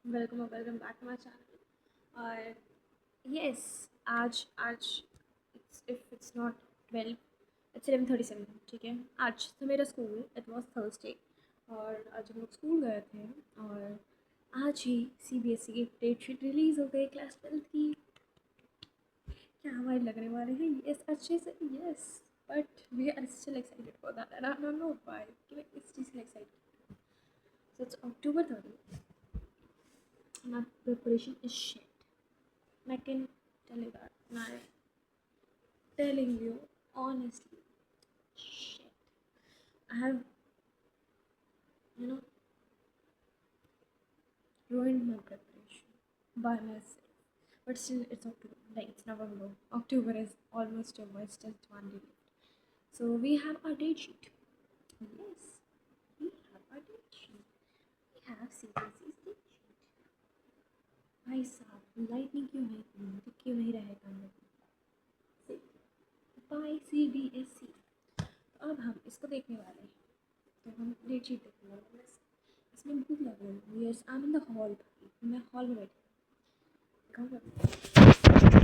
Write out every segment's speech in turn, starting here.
Welcome और welcome back to my channel. और yes, आज आज इट्स नॉट 12, इट्स 11:37, ठीक है। आज तो मेरा स्कूल, इट वाज थर्सडे, और आज हम लोग स्कूल गए थे। और आज ही सीबीएसई की डेट शीट रिलीज़ हो गई क्लास 12th की। क्या हमारे लगने वाले हैं यस अच्छे से, yes. But we are still excited for that and I don't know why कि मैं इस चीज़ के लिए excited. So it's October 30th. My preparation is shit. I can tell you that. And I'm telling you honestly, shit. I have, you know, ruined my preparation by myself. But still, it's October. Like, it's November. October is almost over. It's just one day left. So we have our date sheet. Yes, we have our date sheet. We have CBSE's date sheet. भाई साहब, lightning क्यों है इतनी? तो क्यों नहीं रहेगा हम लोग बाय CBSE? अब हम इसको देखने वाले हैं। तो हम डेट शीट देखने वाले हैं। इसमें भूख लग रही है। Yes, I am in the hall. मैं हॉल में बैठी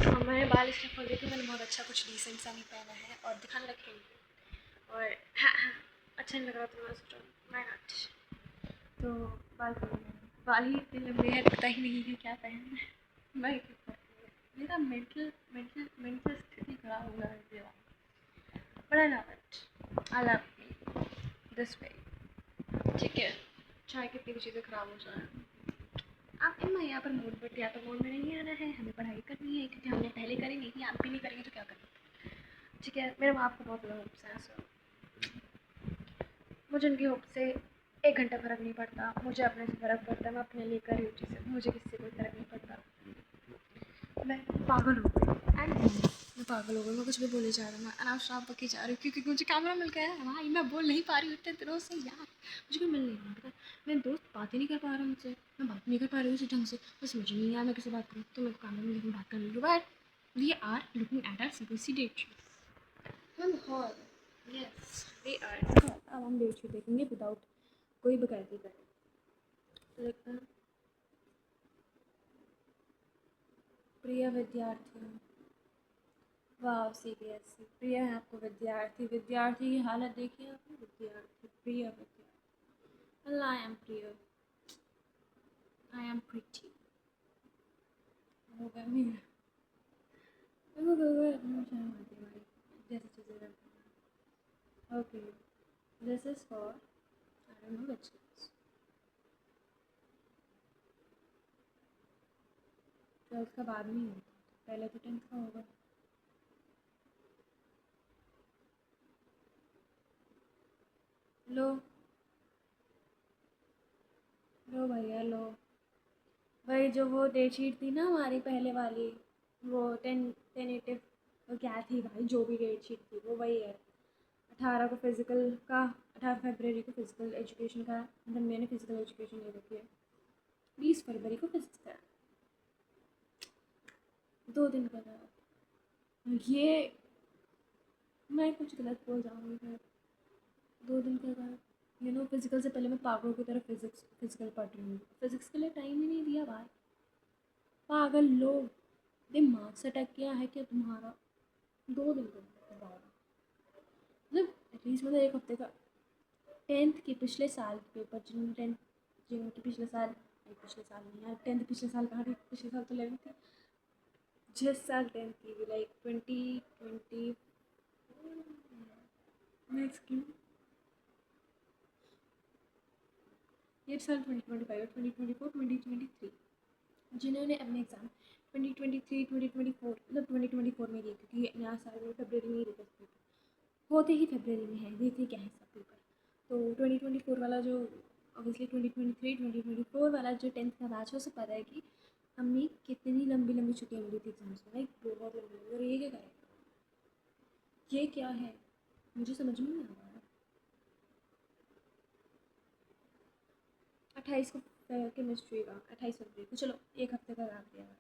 और मैंने बाल इसलिए खोल दिए थे, मैंने बहुत अच्छा कुछ डिसेंट सा नहीं पहना है और दिखाने लग गई। और हाँ, अच्छा नहीं लग रहा तो मैं सोचा मैं नॉट। तो बाल खोल मैंने, बाल ही इतने लंबे हैं, पता ही नहीं है क्या पहनना है। मैं क्या करूँ? मेरा मेंटल स्थिति खराब हो रहा है मेरा। But I love it. I love me this way. ठीक है, चाहे कितनी भी चीज़ें ख़राब हो जाए। आप इम्मा यहाँ पर मूड पर या तो मूड में नहीं आना है, हमें पढ़ाई करनी है क्योंकि हमने पहले करी नहीं थी, आप भी नहीं करेंगे तो क्या करेंगे। ठीक है, मेरे माँ को बहुत ज़्यादा होप्स हैं, सो मुझे उनकी होप से 1 घंटा फ़र्क नहीं पड़ता। मुझे अपने से फ़र्क पड़ता है, मैं अपने लिए कर रही हूँ चीज़ें, मुझे किसी से कोई फ़र्क नहीं पड़ता। मैं पागल हो गई एंड मैं पागल हो गई। मैं कुछ भी बोले जा रहा हूँ, मैं अनावश्यक बकी जा रही हूँ क्योंकि मुझे कैमरा मिल गया है भाई। मैं बोल नहीं पा रही हूँ इतने दिनों से यार, मुझे कोई मिल नहीं रहा है। मेरे दोस्त बात ही नहीं कर पा रहा मुझसे, मैं बात नहीं कर पा रही हूँ उसी ढंग से। बस मुझे नहीं यार मैं किसी बात करूँ तो मैं कैमरा में लेकर बात कर लूँ। But we are looking at our CBSE date sheet hall. Yes we are. अब हम डेट शीट देखेंगे विदाउट कोई बकायदी करे। तो लगता है प्रिय विद्यार्थियों, वाह सीबीएसई प्रिय है आपको विद्यार्थी। विद्यार्थी की हालत देखिए आपने, विद्यार्थी प्रिय विद्यार्थी। well, I am प्रिय, I am pretty। हो गया मेरा, मेरे को अपनी शर्म आती है भाई जैसी चीज़ें करती हैं। Okay, this is for I don't know which class. 12th का बाद में ही होता, पहले तो 10th का होगा। लो लो भैया लो। भाई जो वो डेट शीट थी ना हमारी पहले वाली, वो टेनेटिव, वो क्या थी भाई, जो भी डेट शीट थी वो वही है। 18 को फिज़िकल का, 18 फरवरी को फिज़िकल एजुकेशन का, मतलब मैंने फिज़िकल एजुकेशन ले रखी है। 20 फरवरी को फिजिक्स का, 2 दिन का था ये। मैं कुछ गलत बोल जाऊँगी फिर। 2 दिन का था। फिज़िकल से पहले मैं पागलों की तरह फिज़िकल पढ़ रही हूँ। फिज़िक्स के लिए टाइम ही नहीं दिया भाई। पागल लोग, दिमाग से अटक गया है क्या तुम्हारा? 2 दिन का बाद, मतलब एटलीस्ट मतलब 1 हफ्ते का। 10th के पिछले साल के पेपर, जिन्होंने 10th, जिनकी पिछले साल, नहीं पिछले साल नहीं यार, 10th पिछले साल कहाँ थी, पिछले साल तो 11th थी। जिस साल 10th की, लाइक 2020, नेक्स्ट की ये साल 2025, 2024, 2023, जिन्होंने अपने एग्ज़ाम 2023, 2024, मतलब 2024 में दिए क्योंकि नया साल में फरवरी में ही देते पेपर, होते ही फरवरी में है, देते क्या है सब पेपर। तो 2024 वाला जो, ऑब्वियसली 2023, 2024 वाला जो 10th का बैच है उसे पता है कि हमने कितनी लंबी लंबी छुट्टियाँ मिली थी एग्जाम्स में, लाइक बहुत लंबी लंबी। और ये क्या करेगा, ये क्या है, मुझे समझ में नहीं आ रहा है। 28 को केमिस्ट्री का, 28 फरवरी को, चलो 1 हफ्ते का गैप दिया है,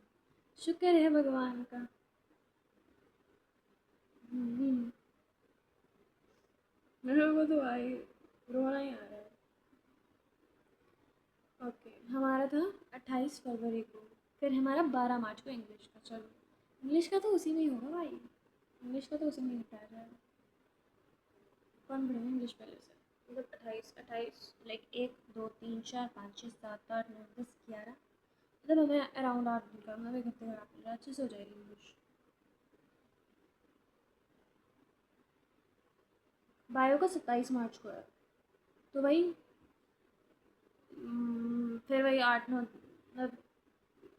शुक्र है भगवान का। हम्म, मेरे को तो भाई रोना ही आ रहा है। ओके, हमारा था 28 फरवरी को, फिर हमारा 12 मार्च को इंग्लिश का। चलो इंग्लिश का तो उसी में ही होगा भाई, इंग्लिश का तो उसी में ही निपटाया जाएगा। कौन पढ़ेगा इंग्लिश पहले से? मतलब 28 28 लाइक 1 2 3 4 5 6 7 8 9 10 11, मतलब हमें अराउंड 8 दिन का, मतलब 1 हफ्ते का गैप मिल रहा है, अच्छे से हो जाएगी इंग्लिश। बायो का 27 मार्च को है, तो भाई फिर वही 8 9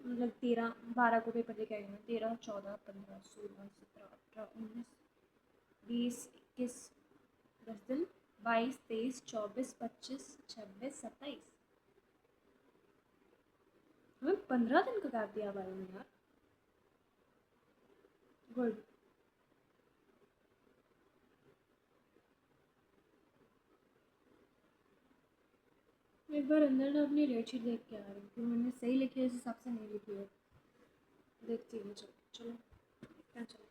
मतलब 13 12 को पेपर देके आएंगे, 13 14 15 16 17 18 19 20 21 10 दिन, 22 23 24 25 26 27। हमें 15 दिन का गैप दिया बायो ने यार, गुड। एक बार अंदर ना अपनी डेट शीट देख के आ रही थी, मैंने सही लिखी है, इस हिसाब से नहीं लिखी है, देखती हूँ। चलो चलो क्या चलो।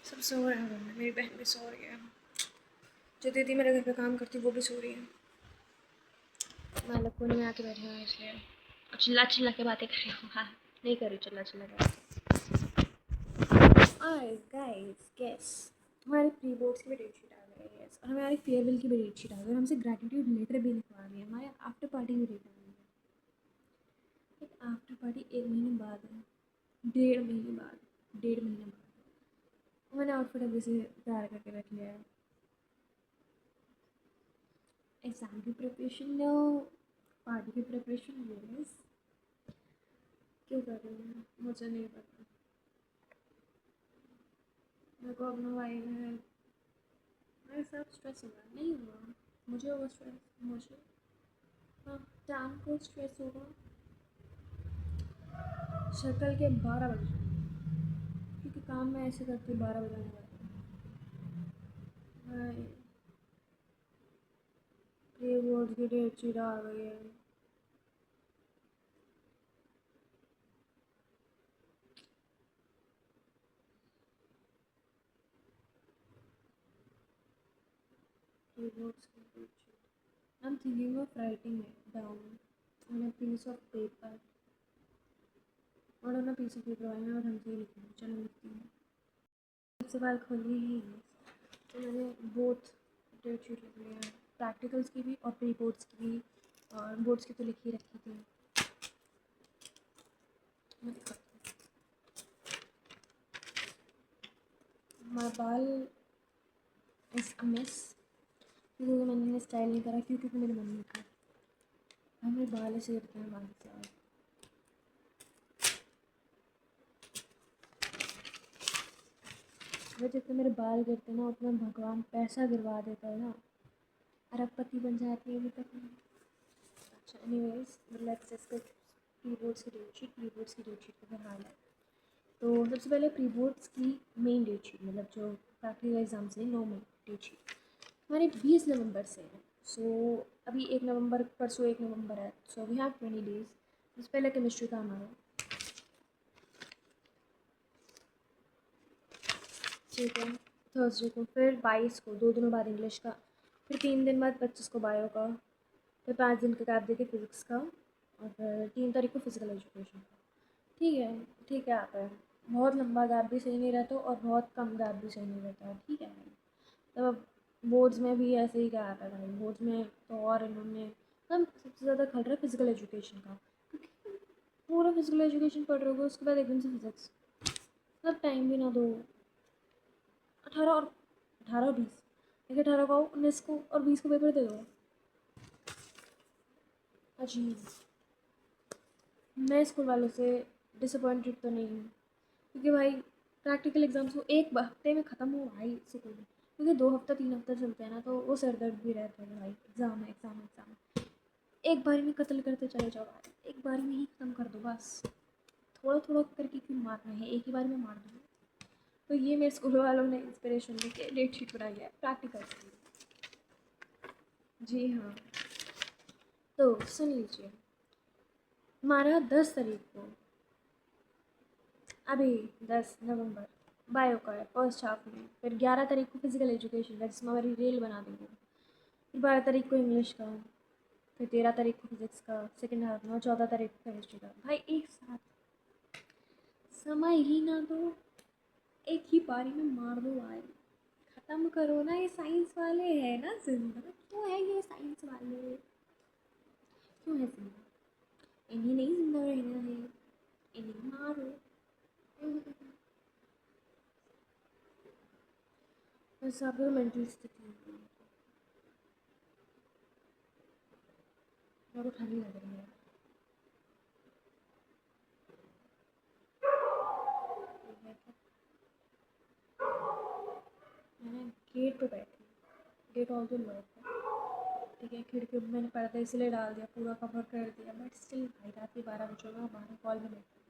सब सो रहे हैं घर में, मेरी बहन भी सो रही है, जो दीदी मेरे घर पे काम करती है वो भी सो रही है, मैं अलग कोने में आके बैठी हूँ इसलिए और चिल्ला चिल्ला के बातें कर रही हूँ। हाँ नहीं कर रही चिल्ला चिल्ला के बातें। गाइस गेस, हमारे प्री बोर्ड्स की भी डेट शीट आ गई है, और हमारी फेयरवेल की भी डेट शीट आ गई, और हमसे ग्रेटिट्यूड लेटर भी लिखवा रही है, हमारे आफ्टर पार्टी भी डेट आ गई है। एक आफ्टर पार्टी 1 महीने बाद है, 1.5 महीने बाद, 1.5 महीने बाद। मैंने आउटफिट अभी से तैयार करके रख लिया है। एग्ज़ाम की प्रिपरेशन नो, पार्टी की प्रिपरेशन यस। क्यों कर रही हूँ मुझे नहीं पता, मेरे को अपना भाई है, मेरे साथ स्ट्रेस होगा नहीं हुआ, मुझे होगा स्ट्रेस, मुझे हाँ टाइम को स्ट्रेस होगा। शक्ल के 12 बजे, क्योंकि काम मैं ऐसे करती हूँ 12 बजे लगता है। प्री बोर्ड की डेट शीट आ गई है, प्री बोर्ड्स की date sheet. I am thinking of writing it down on a piece of paper, और on a piece of paper वाले और हमसे ही लिखूँगी। चलो लिखती हूँ, सबसे बाल खोली ही है, तो मैंने बोथ डेट शीट लिख लिया है, प्रैक्टिकल्स की भी और प्री बोर्ड्स की भी, और बोर्ड्स की तो लिख ही रखी थी। मैं दिखाती हूँ, माय बाल इज अ मिस, क्योंकि मैंने स्टाइल नहीं करा, क्योंकि मेरी मम्मी की हमें बाल ऐसे करते हैं, बाल से वो जितने मेरे बाल गिरते हैं ना उतना भगवान पैसा गिरवा देता है ना, अरबपति बन जाती है अभी तक नहीं। अच्छा anyways let's discuss pre boards की डेट शीट। प्री बोर्ड्स की डेट शीट का क्या हाल है, तो सबसे पहले प्री बोर्ड्स की मेन डेट शीट, मतलब जो प्रैक्टिकल एग्जाम से नॉर्मल डेट शीट हमारे 20 नवंबर से है। सो अभी 1 नवंबर, परसों 1 नवंबर है, सो वी हैव 20 डेज। सबसे पहले केमिस्ट्री का हमारा, ठीक है, थर्सडे को, फिर 22 को 2 दिनों बाद इंग्लिश का, फिर 3 दिन बाद 25 को बायो का, फिर 5 दिन का गैप देके फिज़िक्स का, और फिर 3 तारीख को फिज़िकल एजुकेशन का। ठीक है, ठीक है आता है, बहुत लंबा गैप भी सही नहीं रहता और बहुत कम गैप भी सही नहीं रहता है, ठीक है भाई। तब अब बोर्ड्स में भी ऐसे ही गैप है भाई, बोर्ड्स में तो और इन्होंने हम सबसे ज़्यादा खल रहा है फिज़िकल एजुकेशन का, क्योंकि पूरा फिज़िकल एजुकेशन पढ़ रहे हो उसके बाद एकदम से फिज़िक्स, अब टाइम भी ना दो। 18 और 20, एक 18 को 19 को और 20 को पेपर दे दो, अजीब। मैं स्कूल वालों से डिसअपॉइंटेड तो नहीं हूँ, क्योंकि भाई प्रैक्टिकल एग्ज़ाम्स को एक हफ्ते में ख़त्म हो भाई स्कूल, क्योंकि 2 हफ्ता 3 हफ्ता चलते हैं ना, तो वो सर दर्द भी रहता है भाई। एग्ज़ाम है, एग्ज़ाम है, एग्ज़ाम है, एक बार में कत्ल करते चले जाओ भाई, एक बार में ही ख़त्म कर दो बस। थोड़ा थोड़ा करके क्यों मारना है, एक ही बार में मार दो। तो ये मेरे स्कूल वालों ने इंस्पिरेशन लेके डेट शीट बनाई है प्रैक्टिकल के लिए। जी हाँ, तो सुन लीजिए, हमारा 10 तारीख को, अभी 10 नवंबर, बायो का है फर्स्ट हाफ में। फिर 11 तारीख को फिजिकल एजुकेशन का, जिसमें हमारी रेल बना देंगे। फिर 12 तारीख को इंग्लिश का। फिर 13 तारीख को फिजिक्स का सेकेंड हाफ में, और 14 तारीख को केमिस्ट्री का। भाई एक साथ समय ही ना दो, एक ही बारी में मार दो भाई, ख़त्म करो ना। ये साइंस वाले हैं ना जिंदा, क्यों है ये साइंस वाले, क्यों है जिंदा? इन्हें नहीं जिंदा रहना है, इन्हें मारो। बस आपको मेंटल स्थिति है। मेरे को ठंडी लग रही है। मैंने गेट पे बैठी, गेट ऑल्सो लॉक है, ठीक है। खिड़की में मैंने पर्दा इसलिए डाल दिया, पूरा कवर कर दिया, बट स्टिल भाई रात के 12 बजे में हमारे कॉल में बैठी।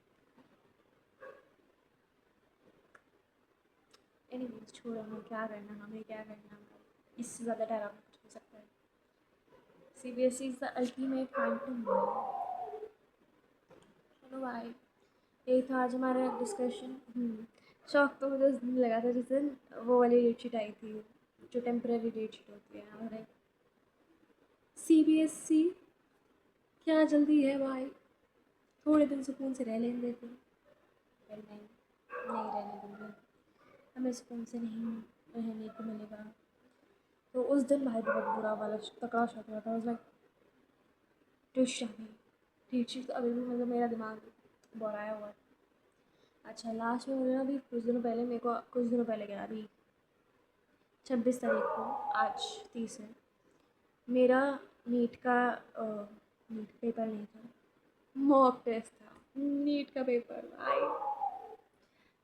एनीवेज छोड़ो, हमें क्या करना, हमें क्या करना भाई, इससे ज़्यादा डरावना कुछ हो सकता है? CBSE is the ultimate quantum. चलो भाई, यही था आज हमारा डिस्कशन। शौक तो मुझे उस दिन लगा था जिस दिन वो वाली डेट शीट आई थी, जो टेम्परेरी डेट शीट होती है हमारे। CBSE क्या जल्दी है भाई, थोड़े दिन सुकून से रह लेने देते। पर नहीं, नहीं रहने दूँगी, हमें सुकून से नहीं रहने को मिलेगा। तो उस दिन भाई बहुत बुरा वाला तकड़ा शौक हुआ था। लाइक ट्यूशन में डेट शीट तो अभी भी मतलब मेरा दिमाग बोराया हुआ है। अच्छा लास्ट में मुझे ना अभी कुछ दिनों पहले, मेरे को कुछ दिनों पहले क्या, अभी 26 तारीख को, आज 30 है, मेरा नीट का नीट पेपर नहीं था, मॉक टेस्ट था। नीट का पेपर भाई,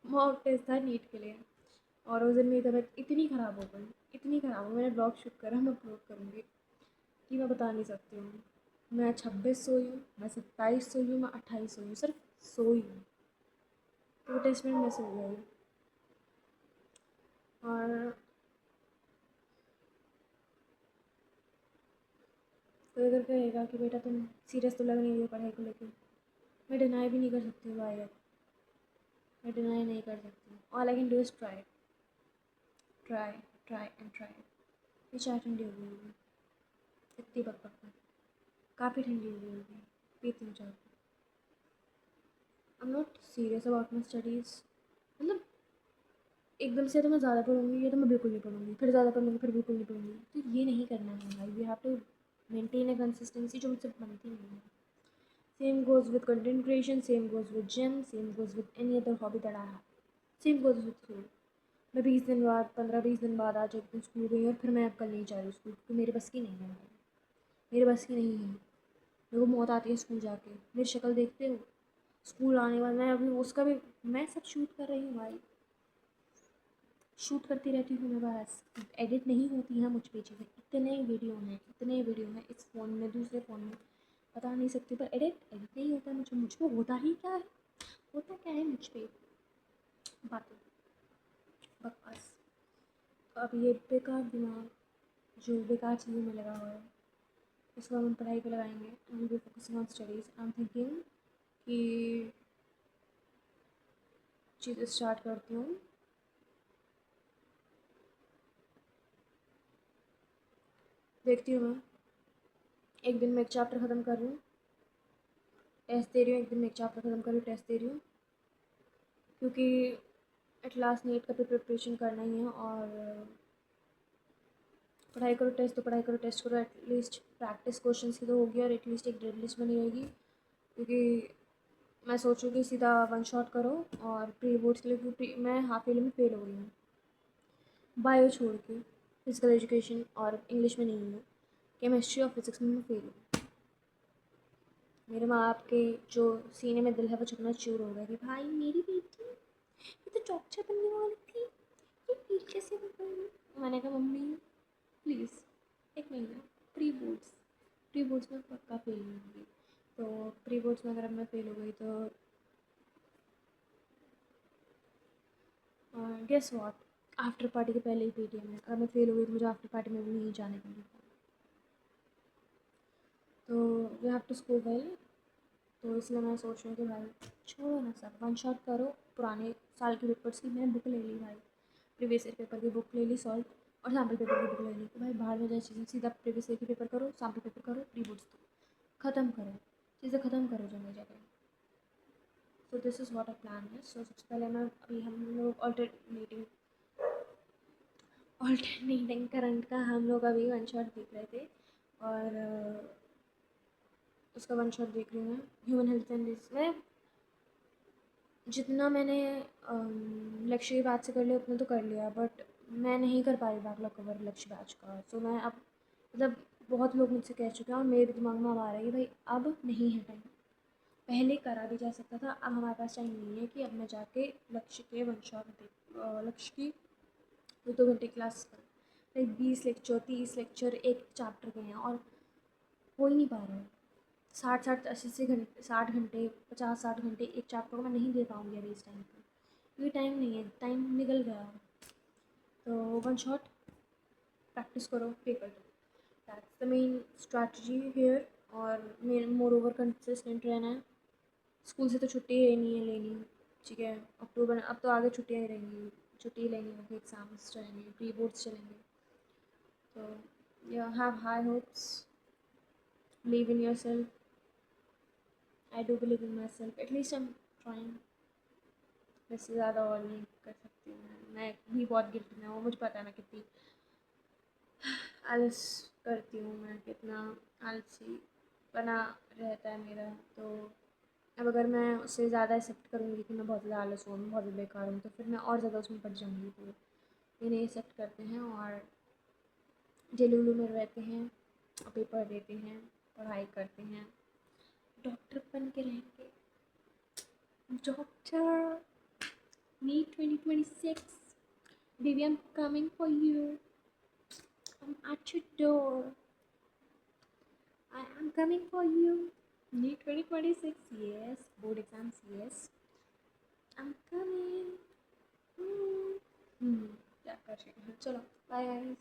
मॉक टेस्ट था नीट के लिए। और उस दिन मेरी तबीयत इतनी ख़राब हो गई, इतनी ख़राब हो, मैंने ब्लॉग शूट करा, मैं अपलोड करूँगी, कि मैं बता नहीं सकती हूँ। मैं 26 सोई हूँ, मैं 27 सोई हूँ, मैं 28 सोई हूँ, सिर्फ सोई हूँ। तो टेस्ट में मैं सो गई। और कोई अगर कहेगा कि बेटा तुम सीरियस तो लग नहीं रही हो पढ़ाई को लेकर, मैं डिनाई भी नहीं कर सकती हूँ भाई, मैं डिनाई नहीं कर सकती। All I can do is try, try, try and try. ये चाय ठंडी हो गई होगी, इतनी बक बक में काफ़ी ठंडी हो गई होगी, पीती हूँ चाय। I am not serious about my studies, मतलब एकदम से तो मैं ज़्यादा पढ़ूंगी, या तो मैं बिल्कुल नहीं पढ़ूंगी, फिर ज़्यादा पढ़ूंगी, फिर बिल्कुल नहीं पढ़ूंगी। तो ये नहीं करना है भाई, we have to maintain a consistency जो मुझसे बनती नहीं है। Same goes with content creation, same goes with gym, same goes with any other hobby that I have, same goes with school. मैं 20 दिन बाद, 15-20 दिन बाद आज एक दिन स्कूल गई, और फिर मैं अब कल नहीं जा रही स्कूल, क्योंकि मेरे बस की नहीं है भाई, मेरे बस की नहीं है। मेरे को मौत आती है स्कूल जाके, मेरी शक्ल देखते हो स्कूल आने के बाद। मैं अभी उसका भी, मैं सब शूट कर रही हूँ भाई, शूट करती रहती हूँ मैं, बस एडिट नहीं होती हैं मुझ पे चीज़ें। इतने वीडियो हैं, इतने वीडियो हैं इस फ़ोन में, दूसरे फ़ोन में, बता नहीं सकती, पर एडिट एडिट नहीं होता मुझ पे होता ही क्या है, होता क्या है मुझ पे, बातें, बकवास। तो अब ये बेकार दिमाग जो बेकार चीज़ों में लगा हुआ है, इसको हम पढ़ाई पे लगाएंगे। I will be focusing on studies. I am thinking कि चीज़ें स्टार्ट करती हूँ। देखती हूँ मैं, एक दिन में एक चैप्टर ख़त्म कर रही हूँ, टेस्ट दे रही हूँ, एक दिन में एक चैप्टर ख़त्म कर रही हूँ, टेस्ट दे रही हूँ, क्योंकि एट लास्ट नीट का भी प्रिपरेशन करना ही है। और पढ़ाई करो टेस्ट, तो पढ़ाई करो टेस्ट करो, एटलीस्ट प्रैक्टिस क्वेश्चंस की तो होगी, और एटलीस्ट एक ग्रेड लिस्ट बनी रहेगी। क्योंकि मैं सोचूँ कि सीधा वन शॉट करो, और प्री बोर्ड्स के लिए, क्योंकि मैं हाफ ईयरली में फेल हो गई हूँ बायो छोड़ के, फिजिकल एजुकेशन और इंग्लिश में नहीं हूँ, केमिस्ट्री और फिजिक्स में मैं फेल हूँ। मेरे माँ बाप के जो सीने में दिल है वो चकनाचूर हो गए कि भाई मेरी बेटी ये तो डॉक्टर बनने वाली थी, ये नीट कैसे बन गई। मैंने कहा मम्मी प्लीज़ एक महीना, प्री बोर्ड्स में पक्का फेल होंगी। तो प्री बोर्ड्स में अगर मैं फेल हो गई तो गेस व्हाट, आफ्टर पार्टी के पहले ही पेटीएम है। अगर मैं फेल हो गई तो मुझे आफ्टर पार्टी में भी नहीं जाने देंगे। तो you have to score well. तो इसलिए मैं सोच रही हूँ कि भाई छोड़ो ना सब, वन शॉट करो। पुराने साल के पेपर्स की मैंने बुक ले ली भाई, प्रीवियस ईयर पेपर की बुक ले ली सॉल्व, और सैम्पल पेपर की बुक ले ली। तो भाई बाहर में जाए चीज़ें, सीधा प्रीवियस ईयर की पेपर करो, सैम्पल पेपर करो, प्री बोर्ड्स दो, ख़त्म करो चीज़ें, ख़त्म करो जगह जगह। So this is what a plan है। सो सबसे पहले मैं अभी हम लोग ऑल्टरनेटिंग करंट का हम लोग अभी वन शॉट देख रहे थे, और उसका वन शॉट देख रही हूँ मैं ह्यूमन हेल्थ एंड में। जितना मैंने लक्ष्य की बात से कर लिया उतना तो कर लिया, बट मैं नहीं कर पा रही बैकलॉग कवर लक्ष्य बैच का। सो मैं अब मतलब बहुत लोग मुझसे कह चुके हैं और मेरे दिमाग में अब आ रहा है कि भाई अब नहीं है टाइम। पहले करा भी जा सकता था, अब हमारे पास टाइम नहीं है कि अब मैं जाके लक्ष्य के वन शॉट लक्ष्य की 2 घंटे क्लास पर लाइक 20 लेक्चर 30 लेक्चर एक चैप्टर के हैं, और हो ही नहीं पा रहा है। 60 घंटे 50 60 घंटे एक चैप्टर को मैं नहीं दे पाऊँगी अभी इस टाइम पर, क्योंकि टाइम नहीं है, टाइम निकल गया। तो वन शॉट, प्रैक्टिस करो, पेपर दो, that's the main strategy here. और मेन मोर ओवर कंसिस्टेंट रहना है। स्कूल से तो छुट्टी ही नहीं है लेनी, ठीक है। अक्टूबर अब तो आगे छुट्टियाँ ही रहेंगी, छुट्टी ही लेनी होगी, एग्ज़ाम्स चलेंगे, प्री बोर्ड्स चलेंगे। तो you have high hopes, believe in your self. I do believe in my self, at least I am trying. इससे ज़्यादा और नहीं कर सकती हूँ मैं भी बहुत गिल्ट में हूँ, मुझे पता है मैं कितनी आलस करती हूँ, मैं कितना आलसी बना रहता है मेरा। तो अब अगर मैं उससे ज़्यादा एक्सेप्ट करूँगी कि मैं बहुत ज़्यादा आलस हूँ, मैं बहुत ज़्यादा बेकार हूँ, तो फिर मैं और ज़्यादा उसमें पड़ जाऊँगी। तो ये नहीं एक्सेप्ट करते हैं और जेलूलू में रहते हैं, पेपर देते हैं, पढ़ाई करते हैं, डॉक्टर बन के रहेंगे। Doctor NEET 2026, baby I'm coming for you, I'm at your door, I am coming for you. NEET 2026, yes, board exams, yes, I'm coming। क्या कर रही हूँ, चलो बाय गाइस।